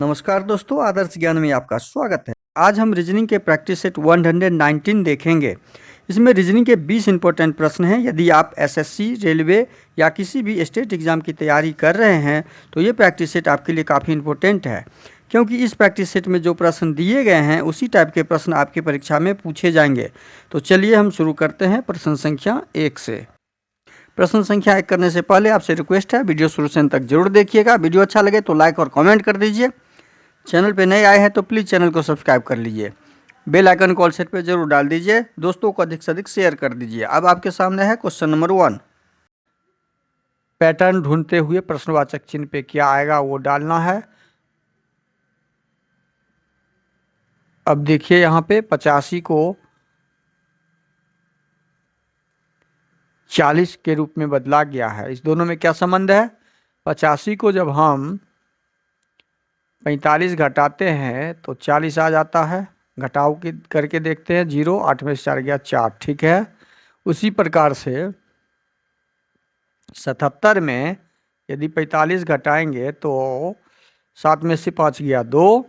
नमस्कार दोस्तों, आदर्श ज्ञान में आपका स्वागत है। आज हम रीजनिंग के प्रैक्टिस सेट 119 देखेंगे। इसमें रीजनिंग के 20 इंपॉर्टेंट प्रश्न हैं। यदि आप एसएससी, रेलवे या किसी भी स्टेट एग्जाम की तैयारी कर रहे हैं तो ये प्रैक्टिस सेट आपके लिए काफ़ी इंपॉर्टेंट है, क्योंकि इस प्रैक्टिस सेट में जो प्रश्न दिए गए हैं उसी टाइप के प्रश्न आपकी परीक्षा में पूछे जाएंगे। तो चलिए हम शुरू करते हैं प्रश्न संख्या 1 से। प्रश्न संख्या 1 करने से पहले आपसे रिक्वेस्ट है, वीडियो शुरू से अंत तक जरूर देखिएगा। वीडियो अच्छा लगे तो लाइक और कमेंट कर दीजिए। चैनल पे नए आए हैं तो प्लीज़ चैनल को सब्सक्राइब कर लीजिए। बेल आइकन कॉल सेट पे जरूर डाल दीजिए। दोस्तों को अधिक से अधिक शेयर कर दीजिए। अब आपके सामने है क्वेश्चन नंबर 1। पैटर्न ढूंढते हुए प्रश्नवाचक चिन्ह पे क्या आएगा वो डालना है। अब देखिए यहाँ पे 85 को 40 के रूप में बदला गया है। इस दोनों में क्या संबंध है? 85 को जब हम 45 घटाते हैं तो 40 आ जाता है। घटाव की करके देखते हैं, 0, 8 में से 4 गया 4, ठीक है। उसी प्रकार से 77 में यदि 45 घटाएंगे तो 7 में से 5 गया 2,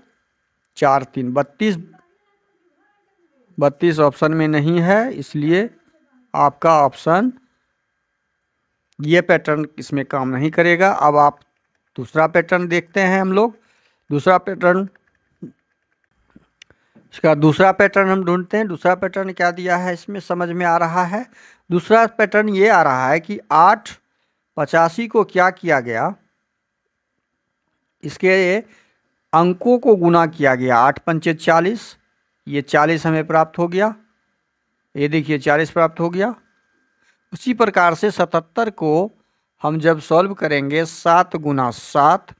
4, 3, 32। 32 ऑप्शन में नहीं है, इसलिए आपका ऑप्शन ये पैटर्न इसमें काम नहीं करेगा। अब आप दूसरा पैटर्न देखते हैं हम लोग। दूसरा पैटर्न, इसका दूसरा पैटर्न हम ढूंढते हैं। दूसरा पैटर्न क्या दिया है इसमें समझ में आ रहा है। दूसरा पैटर्न ये आ रहा है कि 8 85 को क्या किया गया, इसके अंकों को गुना किया गया। 8 पंचे 40, ये 40 हमें प्राप्त हो गया। ये देखिए 40 प्राप्त हो गया। उसी प्रकार से 77 को हम जब सॉल्व करेंगे 7 गुना 7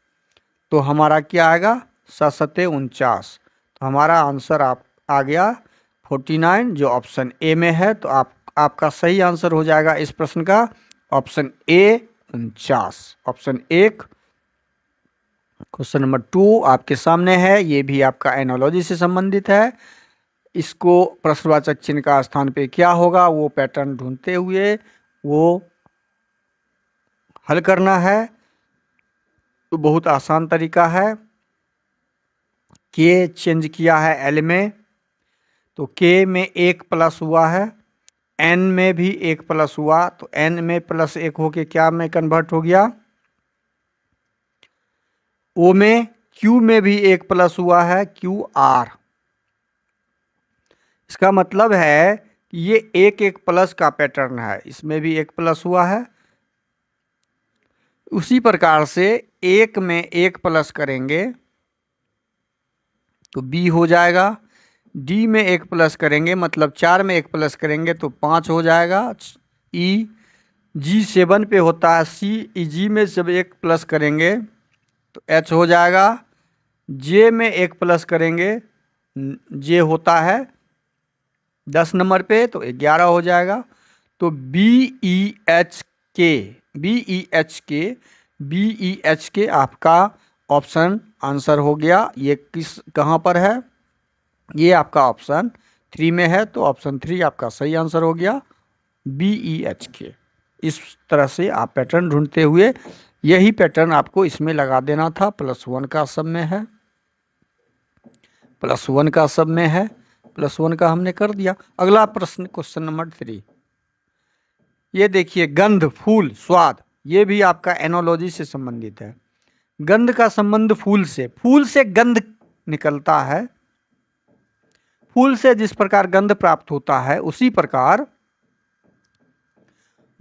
तो हमारा क्या आएगा? 7 सत्ते 49। तो हमारा आंसर आ गया 49, जो ऑप्शन ए में है। तो आपका सही आंसर हो जाएगा इस प्रश्न का option A 49। Option 1। Question number 2 आपके सामने है। ये भी आपका एनालॉजी से संबंधित है। इसको प्रश्नवाचक चिन्ह का स्थान पे क्या होगा वो पैटर्न ढूंढते हुए वो हल करना है। तो बहुत आसान तरीका है। के चेंज किया है एल में, तो के में 1 प्लस हुआ है। एन में भी 1 प्लस हुआ, तो एन में प्लस 1 होके क्या में कन्वर्ट हो गया? ओ में, क्यू में भी 1 प्लस हुआ है, क्यू आर। इसका मतलब है कि ये 1 प्लस का पैटर्न है। इसमें भी 1 प्लस हुआ है। उसी प्रकार से 1 में 1 प्लस करेंगे तो बी हो जाएगा। डी में 1 प्लस करेंगे, मतलब 4 में 1 प्लस करेंगे तो 5 हो जाएगा। ई जी 7 पे होता है। सी ई जी में जब 1 प्लस करेंगे तो एच हो जाएगा। जे में 1 प्लस करेंगे, जे होता है 10 नंबर पे, तो 11 हो जाएगा। तो बी ई एच के, बी ई एच के, बी ई एच के आपका ऑप्शन आंसर हो गया। ये कहाँ पर है? ये आपका ऑप्शन 3 में है। तो ऑप्शन 3 आपका सही आंसर हो गया, बी ई एच के। इस तरह से आप पैटर्न ढूंढते हुए यही पैटर्न आपको इसमें लगा देना था। +1 का सब में है, +1 का सब में है, +1 का हमने कर दिया। अगला प्रश्न क्वेश्चन नंबर 3। ये देखिए गंध, फूल, स्वाद, ये भी आपका एनोलॉजी से संबंधित है। गंध का संबंध फूल से गंध निकलता है। फूल से जिस प्रकार गंध प्राप्त होता है उसी प्रकार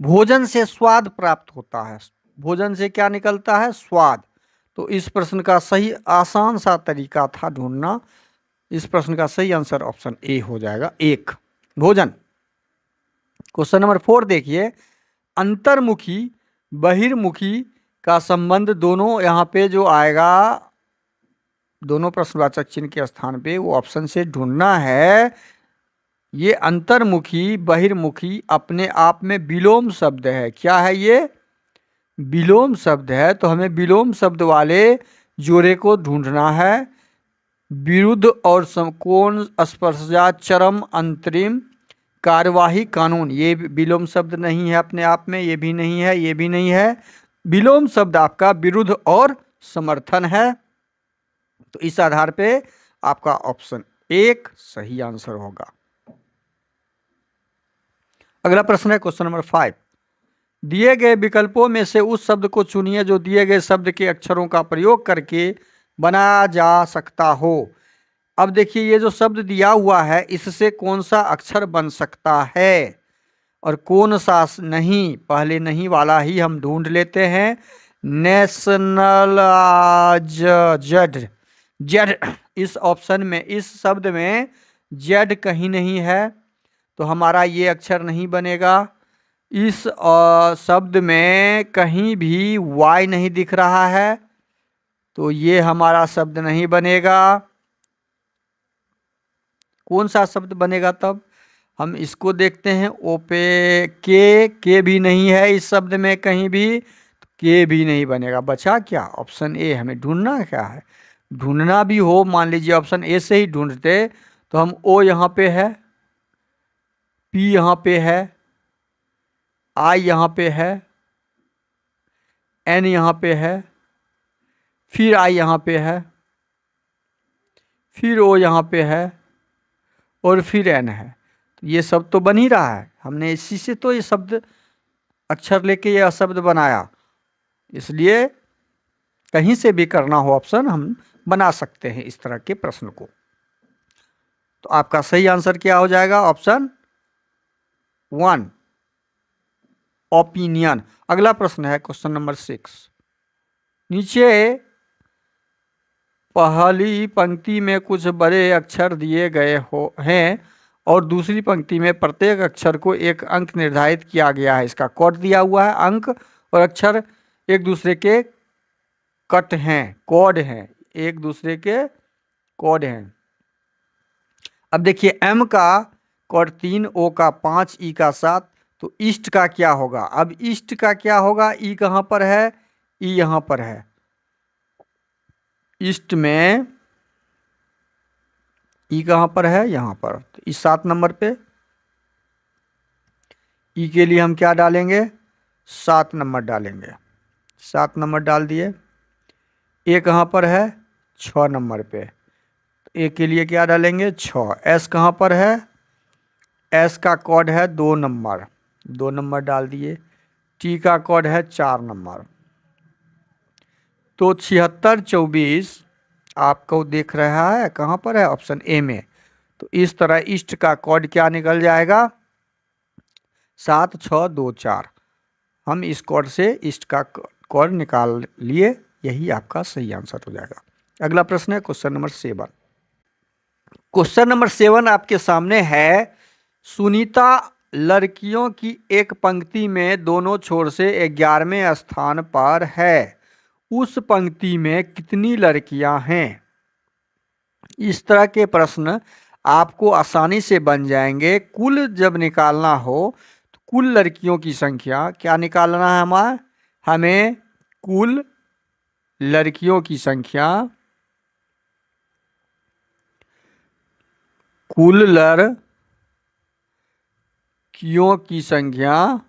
भोजन से स्वाद प्राप्त होता है। भोजन से क्या निकलता है? स्वाद। तो इस प्रश्न का सही आसान सा तरीका था ढूंढना। इस प्रश्न का सही आंसर ऑप्शन ए हो जाएगा, 1, भोजन। क्वेश्चन नंबर 4 देखिए, अंतर्मुखी बहिर्मुखी का संबंध दोनों यहाँ पे जो आएगा, दोनों प्रश्नवाचक चिन्ह के स्थान पे, वो ऑप्शन से ढूंढना है। ये अंतर्मुखी बहिर्मुखी अपने आप में विलोम शब्द है। क्या है ये? विलोम शब्द है। तो हमें विलोम शब्द वाले जोड़े को ढूंढना है। विरुद्ध और समकोण स्पर्शजात चरम अंतरिम कार्यवाही कानून, ये विलोम शब्द नहीं है अपने आप में। ये भी नहीं है, ये भी नहीं है। विलोम शब्द आपका विरुद्ध और समर्थन है। तो इस आधार पे आपका ऑप्शन 1 सही आंसर होगा। अगला प्रश्न है क्वेश्चन नंबर 5। दिए गए विकल्पों में से उस शब्द को चुनिए जो दिए गए शब्द के अक्षरों का प्रयोग करके बनाया जा सकता हो। अब देखिए ये जो शब्द दिया हुआ है इससे कौन सा अक्षर बन सकता है और कौन सा नहीं, पहले नहीं वाला ही हम ढूंढ लेते हैं। नेशनल जेड, जेड इस ऑप्शन में, इस शब्द में जेड कहीं नहीं है तो हमारा ये अक्षर नहीं बनेगा। इस शब्द में कहीं भी वाई नहीं दिख रहा है तो ये हमारा शब्द नहीं बनेगा। कौन सा शब्द बनेगा तब हम इसको देखते हैं। ओपे के भी नहीं है इस शब्द में कहीं भी, तो के भी नहीं बनेगा। बचा क्या? Option A. हमें ढूंढना क्या है, ढूंढना भी हो मान लीजिए ऑप्शन ए से ही ढूंढते तो हम ओ यहाँ पे है, पी यहाँ पे है, आई यहाँ पे है, एन यहाँ पे है, फिर आई यहाँ पे है, फिर ओ यहाँ पे है और फिर एन है। तो ये सब तो बन ही रहा है, हमने इसी से तो ये शब्द अक्षर लेके यह शब्द बनाया, इसलिए कहीं से भी करना हो ऑप्शन हम बना सकते हैं इस तरह के प्रश्न को। तो आपका सही आंसर क्या हो जाएगा? Option 1 opinion. अगला प्रश्न है क्वेश्चन नंबर 6। नीचे पहली पंक्ति में कुछ बड़े अक्षर दिए गए हैं और दूसरी पंक्ति में प्रत्येक अक्षर को एक अंक निर्धारित किया गया है। इसका कोड दिया हुआ है। अंक और अक्षर एक दूसरे के कट हैं, कोड हैं, एक दूसरे के कोड हैं। अब देखिए एम का कोड 3, ओ का 5, ई का 7, तो ईस्ट का क्या होगा? अब ईस्ट का क्या होगा? ई कहाँ पर है? ई यहाँ पर है। ईस्ट में ई कहाँ पर है? यहाँ पर। तो इस 7 नंबर पे ई के लिए हम क्या डालेंगे? 7 नंबर डालेंगे। 7 नंबर डाल दिए। ए कहाँ पर है? 6 नंबर पे। ए के लिए क्या डालेंगे? 6। एस कहाँ पर है? एस का कोड है 2 नंबर, 2 नंबर डाल दिए। टी का कोड है 4 नंबर। तो 76 24 आपको दिख रहा है कहाँ पर है? ऑप्शन ए में। तो इस तरह ईस्ट का कोड क्या निकल जाएगा? 7 6 2 4। हम इस कोड से ईस्ट का कोड निकाल लिए, यही आपका सही आंसर हो जाएगा। अगला प्रश्न है क्वेश्चन नंबर 7। क्वेश्चन नंबर 7 आपके सामने है। सुनीता लड़कियों की एक पंक्ति में दोनों छोर से 11वें स्थान पर है। उस पंक्ति में कितनी लड़कियां हैं? इस तरह के प्रश्न आपको आसानी से बन जाएंगे। कुल जब निकालना हो तो कुल लड़कियों की संख्या क्या निकालना है? हमें कुल लड़कियों की संख्या, कुल लड़कियों की संख्या,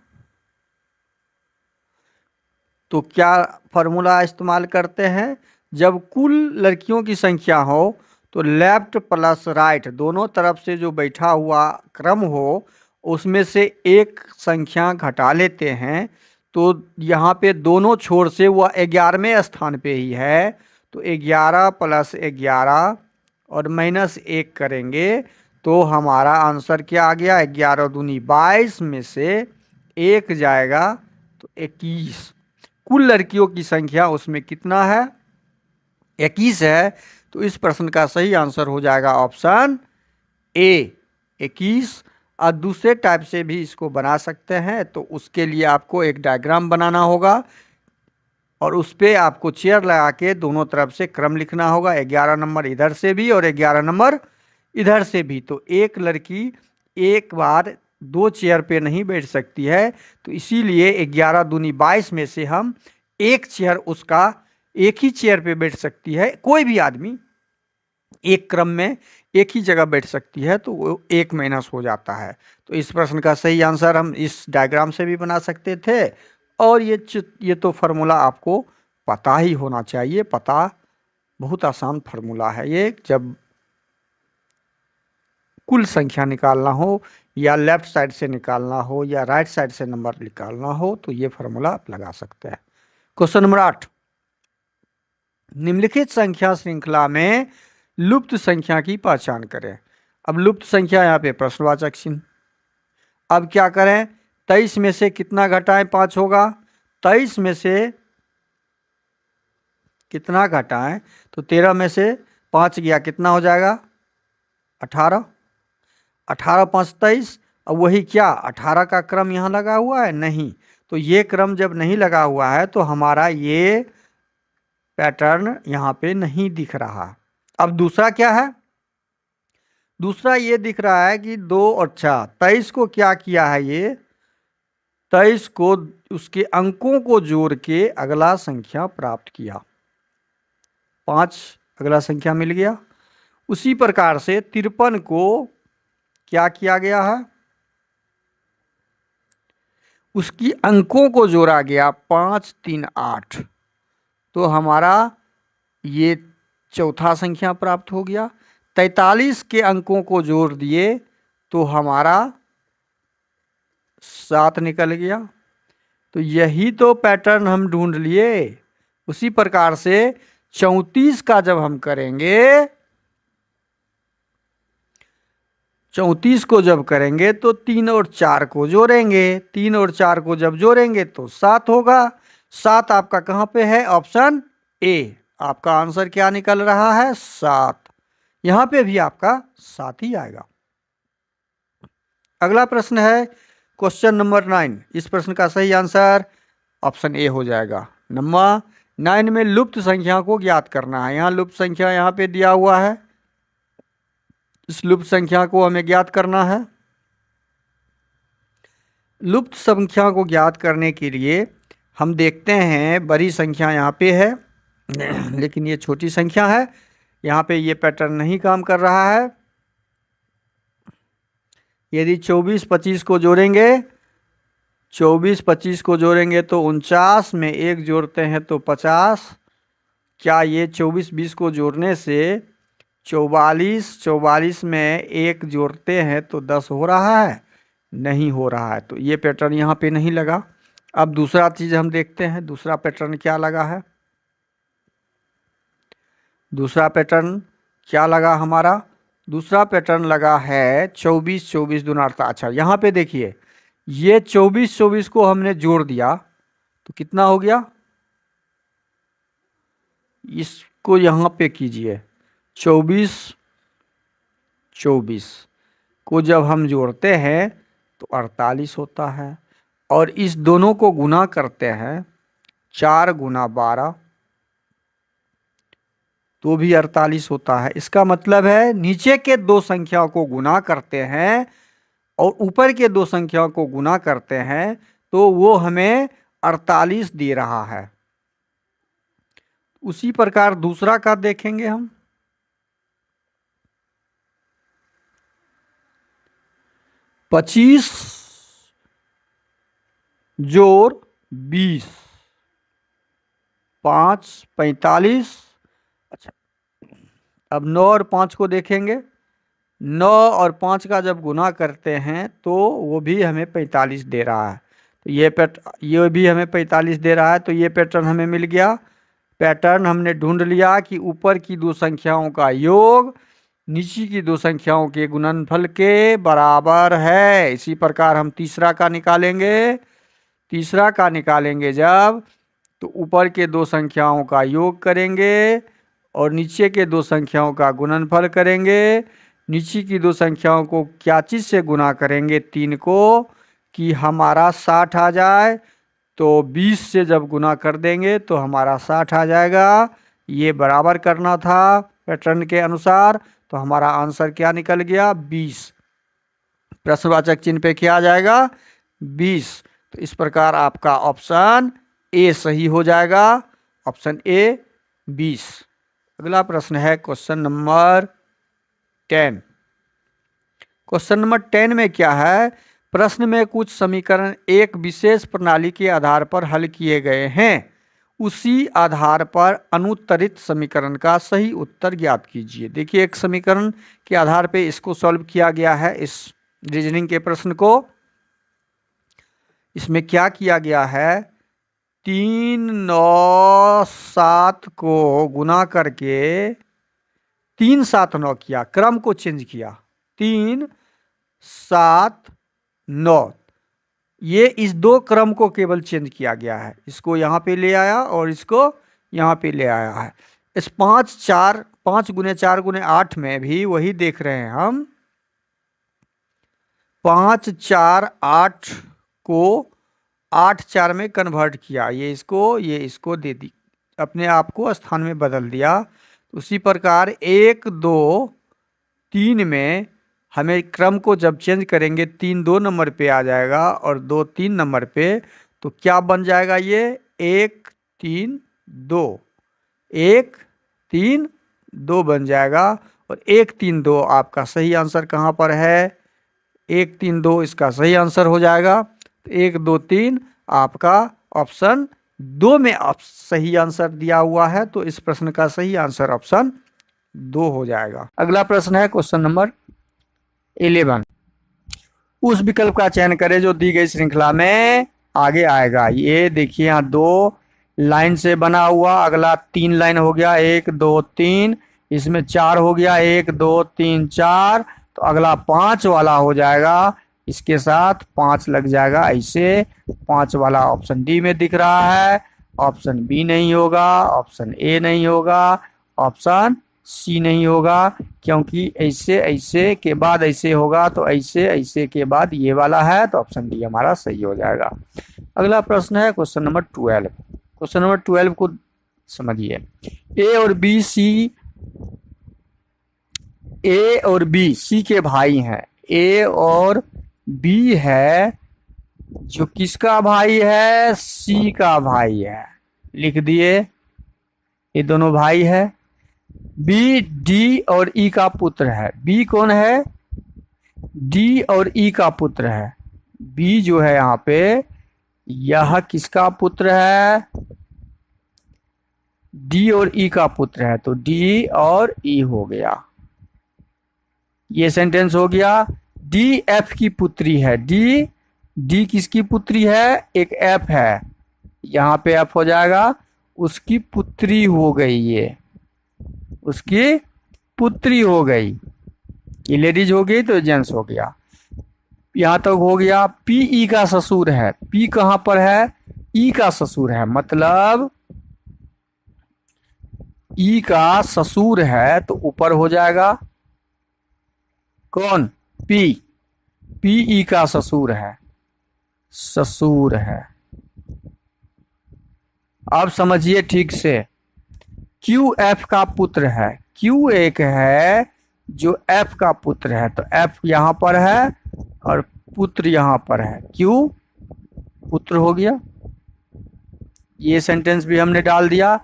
तो क्या फॉर्मूला इस्तेमाल करते हैं? जब कुल लड़कियों की संख्या हो तो लेफ्ट प्लस राइट दोनों तरफ से जो बैठा हुआ क्रम हो उसमें से एक संख्या घटा लेते हैं। तो यहाँ पे दोनों छोर से वह 11वें स्थान पे ही है, तो 11 + 11 और -1 करेंगे तो हमारा आंसर क्या आ गया? 11 दूनी 22 में से 1 जाएगा तो 21। कुल लड़कियों की संख्या उसमें कितना है? 21 है। तो इस प्रश्न का सही आंसर हो जाएगा ऑप्शन ए 21। और दूसरे टाइप से भी इसको बना सकते हैं, तो उसके लिए आपको एक डायग्राम बनाना होगा और उस पर आपको चेयर लगा के दोनों तरफ से क्रम लिखना होगा। 11 नंबर इधर से भी और 11 नंबर इधर से भी। तो एक लड़की एक बार 2 चेयर पे नहीं बैठ सकती है, तो इसीलिए 11 दूनी 22 में से हम एक चेयर उसका एक ही चेयर पे बैठ सकती है। कोई भी आदमी एक क्रम में एक ही जगह बैठ सकती है, तो वो 1 माइनस हो जाता है। तो इस प्रश्न का सही आंसर हम इस डायग्राम से भी बना सकते थे। और ये तो फार्मूला आपको पता ही होना चाहिए, पता बहुत आसान फार्मूला है ये। जब कुल संख्या निकालना हो या लेफ्ट साइड से निकालना हो या राइट साइड से नंबर निकालना हो तो ये फार्मूला आप लगा सकते हैं। क्वेश्चन नंबर 8, निम्नलिखित संख्या श्रृंखला में लुप्त संख्या की पहचान करें। अब लुप्त संख्या यहाँ पे प्रश्नवाचक चिन्ह। अब क्या करें, 23 में से कितना घटाएं 5 होगा, 23 में से कितना घटाएं तो 13 में से 5 गया कितना हो जाएगा 18, 18 5 23। अब वही क्या 18 का क्रम यहाँ लगा हुआ है नहीं, तो ये क्रम जब नहीं लगा हुआ है तो हमारा ये पैटर्न यहाँ पे नहीं दिख रहा। अब दूसरा क्या है, दूसरा ये दिख रहा है कि 2 और 6, 23 को क्या किया है ये 23 को उसके अंकों को जोड़ के अगला संख्या प्राप्त किया, 5 अगला संख्या मिल गया। उसी प्रकार से 53 को क्या किया गया है, उसकी अंकों को जोड़ा गया 5 3 8, तो हमारा ये चौथा संख्या प्राप्त हो गया। 43 के अंकों को जोड़ दिए तो हमारा 7 निकल गया। तो यही तो पैटर्न हम ढूंढ लिए। उसी प्रकार से 34 का जब हम करेंगे, 34 को जब करेंगे तो 3 और 4 को जोड़ेंगे, 3 और 4 को जब जोड़ेंगे तो 7 होगा। 7 आपका कहाँ पे है, ऑप्शन ए। आपका आंसर क्या निकल रहा है 7। यहां पे भी आपका 7 ही आएगा। अगला प्रश्न है क्वेश्चन नंबर 9। इस प्रश्न का सही आंसर ऑप्शन ए हो जाएगा। नंबर 9 में लुप्त संख्या को ज्ञात करना है। यहाँ लुप्त संख्या यहाँ पे दिया हुआ है, इस लुप्त संख्या को हमें ज्ञात करना है। लुप्त संख्या को ज्ञात करने के लिए हम देखते हैं बड़ी संख्या यहाँ पे है लेकिन ये छोटी संख्या है, यहाँ पे ये पैटर्न नहीं काम कर रहा है। यदि 24 25 को जोड़ेंगे, 24 25 को जोड़ेंगे तो 49 में 1 जोड़ते हैं तो 50। क्या ये 24 20 को जोड़ने से 44 में 1 जोड़ते हैं तो 10 हो रहा है, नहीं हो रहा है, तो ये पैटर्न यहाँ पे नहीं लगा। अब दूसरा चीज़ हम देखते हैं, दूसरा पैटर्न क्या लगा है। दूसरा पैटर्न क्या लगा हमारा, दूसरा पैटर्न लगा है 24 24 दूना 48। अच्छा यहाँ पे देखिए, ये 24 24 को हमने जोड़ दिया तो कितना हो गया, इसको यहाँ पे कीजिए, 24 24 को जब हम जोड़ते हैं तो 48 होता है, और इस दोनों को गुना करते हैं 4 गुना 12 तो भी 48 होता है। इसका मतलब है नीचे के दो संख्याओं को गुना करते हैं और ऊपर के दो संख्याओं को गुना करते हैं तो वो हमें 48 दे रहा है। उसी प्रकार दूसरा का देखेंगे हम, 25 जोड़ 20 5 45। अच्छा अब 9 और 5 को देखेंगे, 9 और 5 का जब गुना करते हैं तो वो भी हमें 45 दे रहा है, तो ये भी हमें 45 दे रहा है, तो ये पैटर्न हमें मिल गया। पैटर्न हमने ढूंढ लिया कि ऊपर की दो संख्याओं का योग नीचे की दो संख्याओं के गुणनफल के बराबर है। इसी प्रकार हम तीसरा का निकालेंगे, तीसरा का निकालेंगे जब तो ऊपर के दो संख्याओं का योग करेंगे और नीचे के दो संख्याओं का गुणनफल करेंगे। नीचे की दो संख्याओं को क्या चीज़ से गुना करेंगे, 3 को, कि हमारा 60 आ जाए, तो 20 से जब गुना कर देंगे तो हमारा 60 आ जाएगा। ये बराबर करना था पैटर्न के अनुसार, तो हमारा आंसर क्या निकल गया 20। प्रश्नवाचक चिन्ह पे क्या आ जाएगा 20। तो इस प्रकार आपका ऑप्शन ए सही हो जाएगा, ऑप्शन ए 20। अगला प्रश्न है क्वेश्चन नंबर 10। क्वेश्चन नंबर 10 में क्या है, प्रश्न में कुछ समीकरण एक विशेष प्रणाली के आधार पर हल किए गए हैं, उसी आधार पर अनुत्तरित समीकरण का सही उत्तर ज्ञात कीजिए। देखिए एक समीकरण के आधार पे इसको सॉल्व किया गया है, इस रीजनिंग के प्रश्न को। इसमें क्या किया गया है, 3 9 7 को गुना करके 3 7 9 किया, क्रम को चेंज किया, 3 7 9, ये इस दो क्रम को केवल चेंज किया गया है। इसको यहाँ पे ले आया और इसको यहाँ पे ले आया है। इस 5 गुने 4 गुने 8 में भी वही देख रहे हैं हम, 5 4 8 को 8 4 में कन्वर्ट किया, ये इसको दे दी, अपने आप को स्थान में बदल दिया। उसी प्रकार 1 2 3 में हमें क्रम को जब चेंज करेंगे 3 2 नंबर पे आ जाएगा और 2 3 नंबर पे, तो क्या बन जाएगा, ये 1 3 2, 1 3 2 बन जाएगा। और 1 3 2 आपका सही आंसर कहाँ पर है, 1 3 2 इसका सही आंसर हो जाएगा। तो 1 2 3 आपका ऑप्शन 2 में सही आंसर दिया हुआ है, तो इस प्रश्न का सही आंसर ऑप्शन 2 हो जाएगा। अगला प्रश्न है क्वेश्चन नंबर 11। उस विकल्प का चयन करें जो दी गई श्रृंखला में आगे आएगा। ये देखिए यहाँ 2 लाइन से बना हुआ, अगला 3 लाइन हो गया, 1 2 3, इसमें 4 हो गया, 1 2 3 4, तो अगला 5 वाला हो जाएगा, इसके साथ 5 लग जाएगा, ऐसे 5 वाला ऑप्शन डी में दिख रहा है। ऑप्शन बी नहीं होगा, ऑप्शन ए नहीं होगा, ऑप्शन सी नहीं होगा, क्योंकि ऐसे ऐसे के बाद ऐसे होगा, तो ऐसे ऐसे के बाद ये वाला है, तो ऑप्शन डी हमारा सही हो जाएगा। अगला प्रश्न है क्वेश्चन नंबर 12। क्वेश्चन नंबर 12 को समझिए। ए और बी सी के भाई हैं। ए और बी है जो किसका भाई है, सी का भाई है, लिख दिए, ये दोनों भाई है। बी डी और ई का पुत्र है। बी कौन है, डी और ई का पुत्र है। बी जो है यहाँ पे, यह किसका पुत्र है, डी और ई का पुत्र है, तो डी और ई हो गया, ये सेंटेंस हो गया। डी एफ की पुत्री है। डी किसकी पुत्री है, एक एफ है, यहाँ पे एफ हो जाएगा, उसकी पुत्री हो गई, ये उसकी पुत्री हो गई, ये लेडीज हो गई तो जेंट्स हो गया। यहां तक हो गया। पी ई का ससुर है। पी कहां पर है, ई का ससुर है, मतलब ई का ससुर है, तो ऊपर हो जाएगा कौन, पी, पी ई का ससुर है, ससुर है। अब समझिए ठीक से, क्यू एफ का पुत्र है। क्यू एक है जो एफ का पुत्र है, तो एफ यहां पर है और पुत्र यहां पर है, क्यू पुत्र हो गया, ये सेंटेंस भी हमने डाल दिया।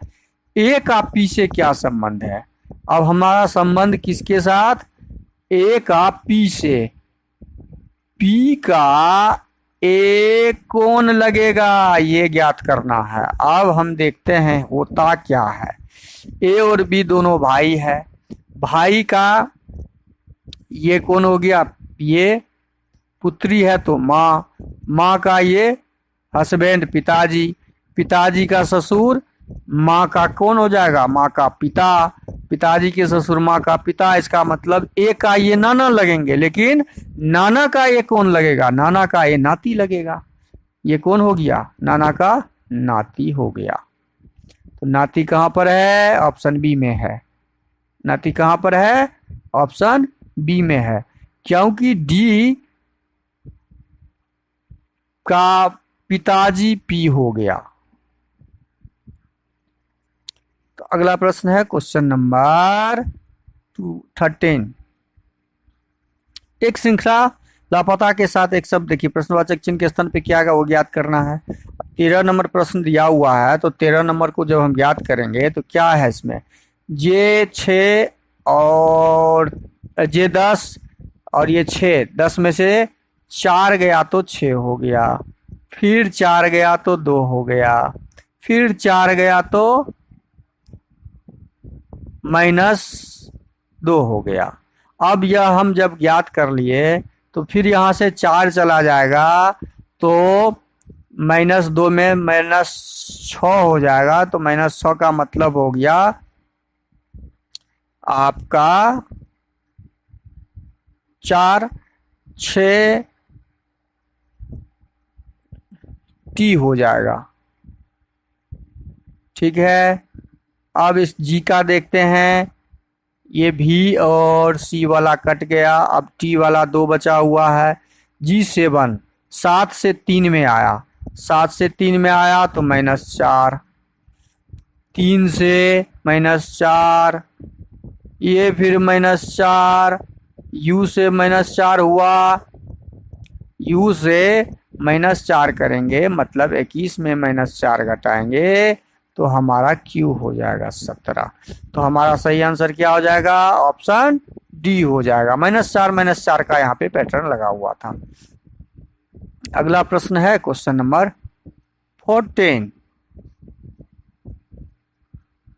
ए का पी से क्या संबंध है, अब हमारा संबंध किसके साथ, ए का पी से, पी का ए कौन लगेगा, ये ज्ञात करना है। अब हम देखते हैं होता क्या है। ए और बी दोनों भाई है, भाई का ये कौन हो गया, ये पुत्री है तो माँ, माँ का ये हस्बैंड पिताजी, पिताजी का ससुर माँ का कौन हो जाएगा, माँ का पिता, पिताजी के ससुर माँ का पिता, इसका मतलब ए का ये नाना लगेंगे, लेकिन नाना का ये कौन लगेगा, नाना का ये नाती लगेगा, ये कौन हो गया, नाना का नाती हो गया। तो नाती कहाँ पर है, ऑप्शन बी में है, नाती कहाँ पर है, ऑप्शन बी में है, क्योंकि डी का पिताजी पी हो गया। तो अगला प्रश्न है क्वेश्चन नंबर 13। एक श्रृंखला लापता के साथ एक शब्द, देखिए प्रश्नवाचक चिन्ह के स्थान पे क्या आएगा वो ज्ञात करना है। 13 नंबर प्रश्न दिया हुआ है, तो 13 नंबर को जब हम ज्ञात करेंगे तो क्या है इसमें, जे 6 और जे 10 और ये 6, 10 में से 4 गया तो 6 हो गया, फिर 4 गया तो 2 हो गया, फिर 4 गया तो -2 हो गया। अब यह हम जब ज्ञात कर लिए तो फिर यहाँ से 4 चला जाएगा तो -2 में -6 हो जाएगा। तो -6 का मतलब हो गया आपका 4 6 टी हो जाएगा। ठीक है, अब इस जी का देखते हैं। ये भी और सी वाला कट गया, अब टी वाला 2 बचा हुआ है। G7 7 से 3 में आया, 7 से 3 में आया तो -4, 3 से -4, ये फिर -4, U से -4 हुआ, U से -4 करेंगे मतलब 21 में -4 घटाएंगे तो हमारा Q हो जाएगा 17। तो हमारा सही आंसर क्या हो जाएगा? ऑप्शन डी हो जाएगा। -4 का यहाँ पे पैटर्न लगा हुआ था। अगला प्रश्न है क्वेश्चन नंबर 14।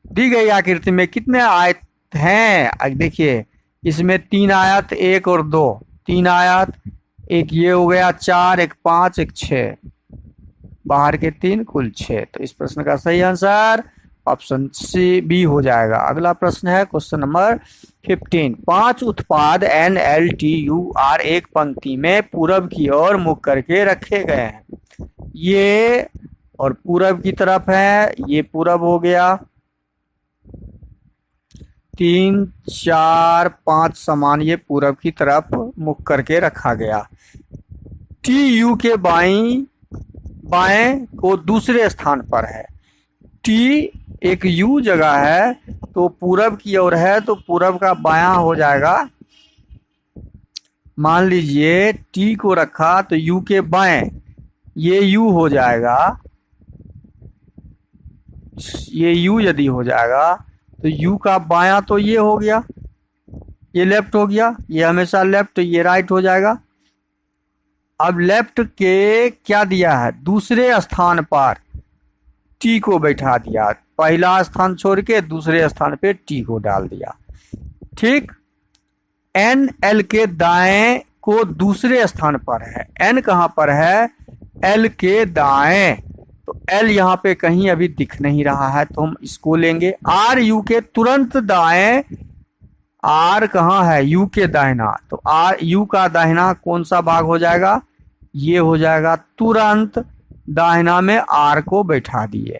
दी गई आकृति में कितने आयत हैं? अब देखिए, इसमें 3 आयत, 1 और 2, 3 आयत, एक ये हो गया 4, एक 5, एक 6, बाहर के 3, कुल 6। तो इस प्रश्न का सही आंसर ऑप्शन सी बी हो जाएगा। अगला प्रश्न है क्वेश्चन नंबर 15। 5 उत्पाद NLTUR एक पंक्ति में पूरब की ओर मुख करके रखे गए हैं। ये और पूरब की तरफ है, ये पूरब हो गया। 3 4 5 समान ये पूरब की तरफ मुख करके रखा गया। TU के बाएं को दूसरे स्थान पर है। T एक U जगह है तो पूरब की ओर है तो पूरब का बायां हो जाएगा। मान लीजिए T को रखा तो U के बाएं, ये U हो जाएगा। ये U यदि हो जाएगा तो U का बायां तो ये हो गया, ये लेफ्ट हो गया, ये हमेशा लेफ्ट, ये राइट हो जाएगा। अब लेफ्ट के क्या दिया है? दूसरे स्थान पर T को बैठा दिया, पहला स्थान छोड़ के दूसरे स्थान पे T को डाल दिया। ठीक, N L के दाएं को दूसरे स्थान पर है। N कहां पर है? L के दाएं, तो L यहाँ पे कहीं अभी दिख नहीं रहा है तो हम इसको लेंगे। R U के तुरंत दाएं, R कहाँ है? U के दाहिना, तो R U का दाहिना कौन सा भाग हो जाएगा? ये हो जाएगा। तुरंत दाहिना में R को बैठा दिए,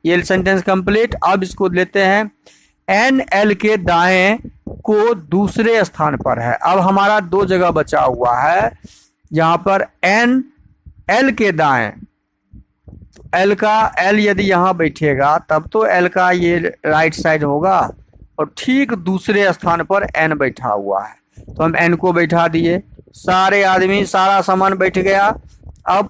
ये सेंटेंस कंप्लीट। अब इसको लेते हैं, N L के दाएं को दूसरे स्थान पर है। अब हमारा 2 जगह बचा हुआ है यहाँ पर। N L के दाएं, L यदि यहाँ बैठेगा तब तो L का ये राइट साइड होगा और ठीक दूसरे स्थान पर N बैठा हुआ है तो हम N को बैठा दिए। सारे आदमी, सारा सामान बैठ गया। अब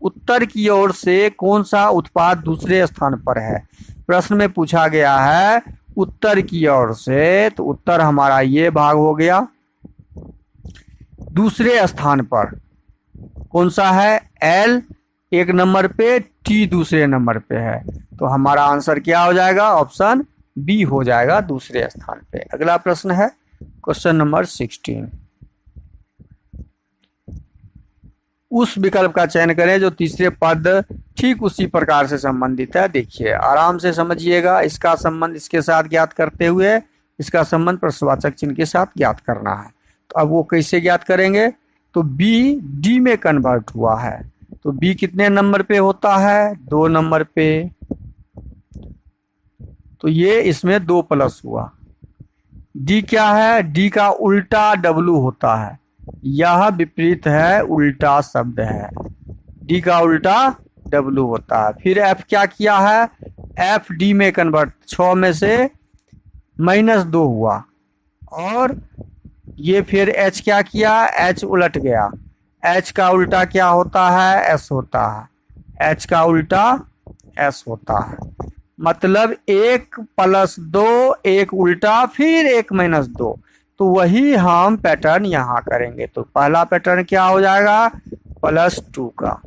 उत्तर की ओर से कौन सा उत्पाद दूसरे स्थान पर है? प्रश्न में पूछा गया है उत्तर की ओर से, तो उत्तर हमारा ये भाग हो गया। दूसरे स्थान पर कौन सा है? L 1 नंबर पे, T दूसरे नंबर पे है, तो हमारा आंसर क्या हो जाएगा? ऑप्शन बी हो जाएगा, दूसरे स्थान पे। अगला प्रश्न है क्वेश्चन नंबर 16। उस विकल्प का चयन करें जो तीसरे पद ठीक उसी प्रकार से संबंधित है। देखिए, आराम से समझिएगा। इसका संबंध इसके साथ ज्ञात करते हुए इसका संबंध प्रश्नवाचक चिन्ह के साथ ज्ञात करना है। तो अब वो कैसे ज्ञात करेंगे? तो बी डी में कन्वर्ट हुआ है, तो बी कितने नंबर पे होता है? 2 नंबर पे, तो ये इसमें 2 प्लस हुआ। डी क्या है? डी का उल्टा डब्लू होता है, यह विपरीत है, उल्टा शब्द है। डी का उल्टा डब्लू होता है। फिर एफ क्या किया है? एफ डी में कन्वर्ट, 6 में से -2 हुआ। और ये फिर एच क्या किया? एच उलट गया। एच का उल्टा क्या होता है? एस होता है। एच का उल्टा एस होता है। मतलब 1 + 2, 1 उल्टा, फिर 1 - 2। तो वही हम पैटर्न यहाँ करेंगे। तो पहला पैटर्न क्या हो जाएगा? +2 का।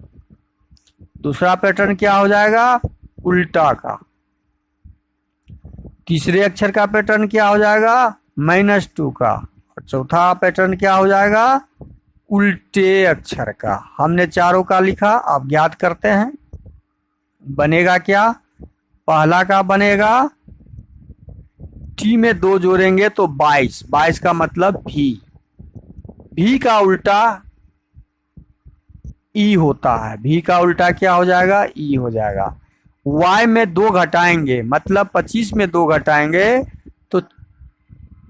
दूसरा पैटर्न क्या हो जाएगा? उल्टा का। तीसरे अक्षर का पैटर्न क्या हो जाएगा, -2 का। और चौथा पैटर्न क्या हो जाएगा, उल्टे अक्षर का। हमने चारों का लिखा, आप ज्ञात करते हैं। बनेगा क्या, पहला का बनेगा टी में 2 जोड़ेंगे तो 22, 22 का मतलब भी का उल्टा ई होता है, भी का उल्टा क्या हो जाएगा, ई हो जाएगा। y में 2 घटाएंगे मतलब 25 में 2 घटाएंगे तो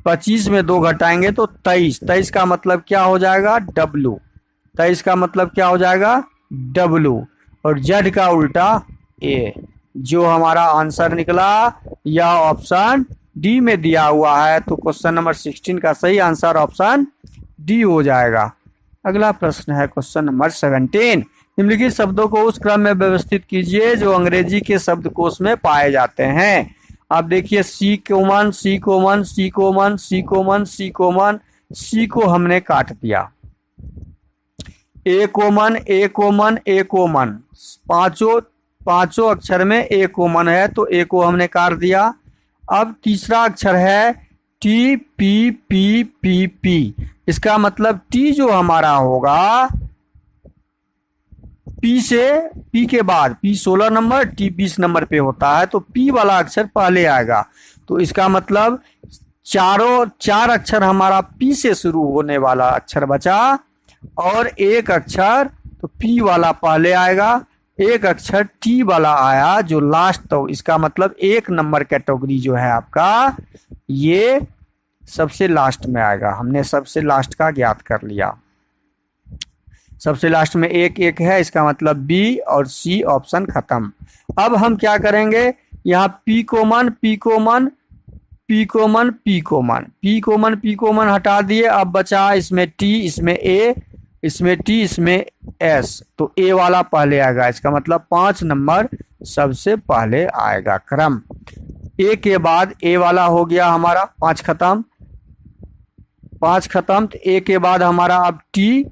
25 में 2 घटाएंगे तो 23, 23 का मतलब क्या हो जाएगा, w, 23 का मतलब क्या हो जाएगा, w। और z का उल्टा a। जो हमारा आंसर निकला यह ऑप्शन डी में दिया हुआ है, तो क्वेश्चन नंबर 16 का सही आंसर ऑप्शन डी हो जाएगा। अगला प्रश्न है क्वेश्चन नंबर 17। निम्नलिखित शब्दों को उस क्रम में व्यवस्थित कीजिए जो अंग्रेजी के शब्दकोश में पाए जाते हैं। आप देखिए सी कॉमन, सी कॉमन, सी कॉमन, सी कॉमन, सी कॉमन, सी को हमने काट दिया। ए कॉमन, ए कॉमन, ए कॉमन, पांचों अक्षर में ए कॉमन है तो ए को हमने काट दिया। अब तीसरा अक्षर है T, P, P, P, P. इसका मतलब टी जो हमारा होगा पी से, पी के बाद पी 16 नंबर, टी 20 नंबर पे होता है तो पी वाला अक्षर पहले आएगा। तो इसका मतलब चार अक्षर हमारा पी से शुरू होने वाला अक्षर बचा और एक अक्षर तो पी वाला पहले आएगा, एक अक्षर टी वाला आया जो लास्ट। तो इसका मतलब 1 नंबर कैटेगरी जो है आपका ये सबसे लास्ट में आएगा। हमने सबसे लास्ट का ज्ञात कर लिया। सबसे लास्ट में 1 है, इसका मतलब बी और सी ऑप्शन खत्म। अब हम क्या करेंगे, यहाँ P common, P common, P common, P common, P common, P common हटा दिए। अब बचा इसमें टी, इसमें ए, इसमें टी, इसमें एस, तो ए वाला पहले आएगा। इसका मतलब 5 नंबर सबसे पहले आएगा क्रम। ए के बाद ए वाला हो गया हमारा, 5 खत्म, 5 खत्म। तो ए के बाद हमारा अब टी,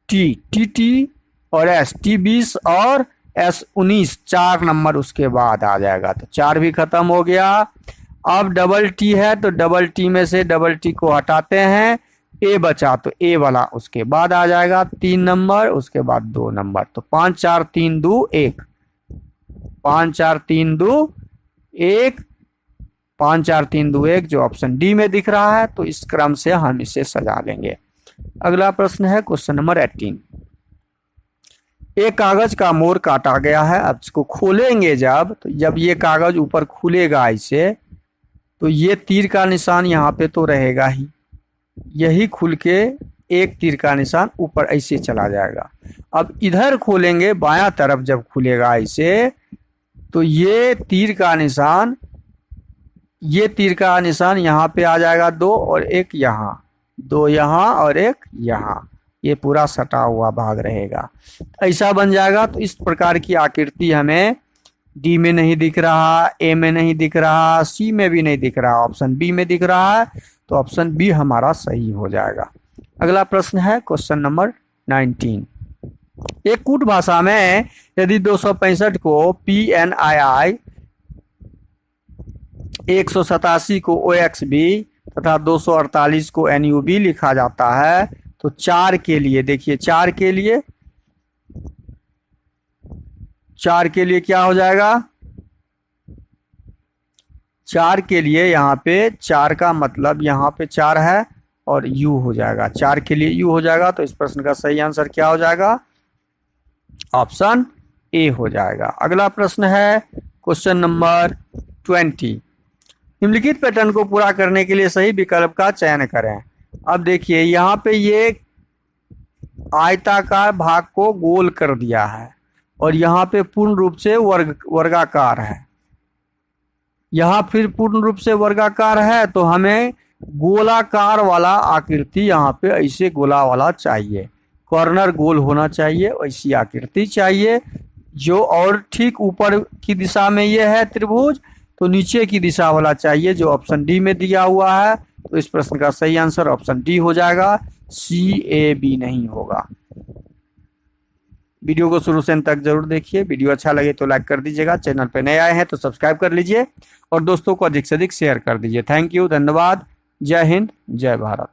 टी, टी, टी और एस, टी 20 और एस 19, 4 नंबर उसके बाद आ जाएगा। तो 4 भी खत्म हो गया। अब डबल टी है तो डबल टी में से डबल टी को हटाते हैं, ए बचा तो ए वाला उसके बाद आ जाएगा 3 नंबर, उसके बाद 2 नंबर। तो 5 4 3 2 1, 5 4 3 2 1, 5 4 3 2 1 जो ऑप्शन डी में दिख रहा है। तो इस क्रम से हम इसे सजा लेंगे। अगला प्रश्न है क्वेश्चन नंबर 18। एक कागज का मोड़ काटा गया है। अब इसको खोलेंगे जब ये कागज ऊपर खुलेगा ऐसे, तो ये तीर का निशान यहाँ पे तो रहेगा ही, यही खुल के एक तीर का निशान ऊपर ऐसे चला जाएगा। अब इधर खोलेंगे बायां तरफ जब खुलेगा ऐसे, तो ये तीर का निशान यहाँ पे आ जाएगा 2 और 1 यहाँ, 2 यहाँ और 1 यहाँ, ये पूरा सटा हुआ भाग रहेगा, ऐसा बन जाएगा। तो इस प्रकार की आकृति हमें डी में नहीं दिख रहा, ए में नहीं दिख रहा, सी में भी नहीं दिख रहा, ऑप्शन बी में दिख रहा है। तो ऑप्शन बी हमारा सही हो जाएगा। अगला प्रश्न है क्वेश्चन नंबर 19। एक कूट भाषा में यदि 265 को PNII, 187 को OXB तथा 248 को NUB लिखा जाता है, तो 4 के लिए देखिए, 4 के लिए क्या हो जाएगा, 4 के लिए यहाँ पे 4 का मतलब यहाँ पे 4 है और U हो जाएगा, 4 के लिए U हो जाएगा। तो इस प्रश्न का सही आंसर क्या हो जाएगा, ऑप्शन ए हो जाएगा। अगला प्रश्न है क्वेश्चन नंबर 20। निम्नलिखित पैटर्न को पूरा करने के लिए सही विकल्प का चयन करें। अब देखिए यहाँ पे ये आयताकार भाग को गोल कर दिया है और यहाँ पे पूर्ण रूप से वर्गाकार है, यहाँ फिर पूर्ण रूप से वर्गाकार है, तो हमें गोलाकार वाला आकृति यहाँ पे ऐसे गोला वाला चाहिए, कॉर्नर गोल होना चाहिए, ऐसी आकृति चाहिए जो, और ठीक ऊपर की दिशा में ये है त्रिभुज, तो नीचे की दिशा वाला चाहिए जो ऑप्शन डी में दिया हुआ है। तो इस प्रश्न का सही आंसर ऑप्शन डी हो जाएगा, CAB नहीं होगा। वीडियो को शुरू से अंत तक जरूर देखिए। वीडियो अच्छा लगे तो लाइक कर दीजिएगा, चैनल पे नए आए हैं तो सब्सक्राइब कर लीजिए और दोस्तों को अधिक से अधिक शेयर कर दीजिए। थैंक यू, धन्यवाद। जय हिंद, जय भारत।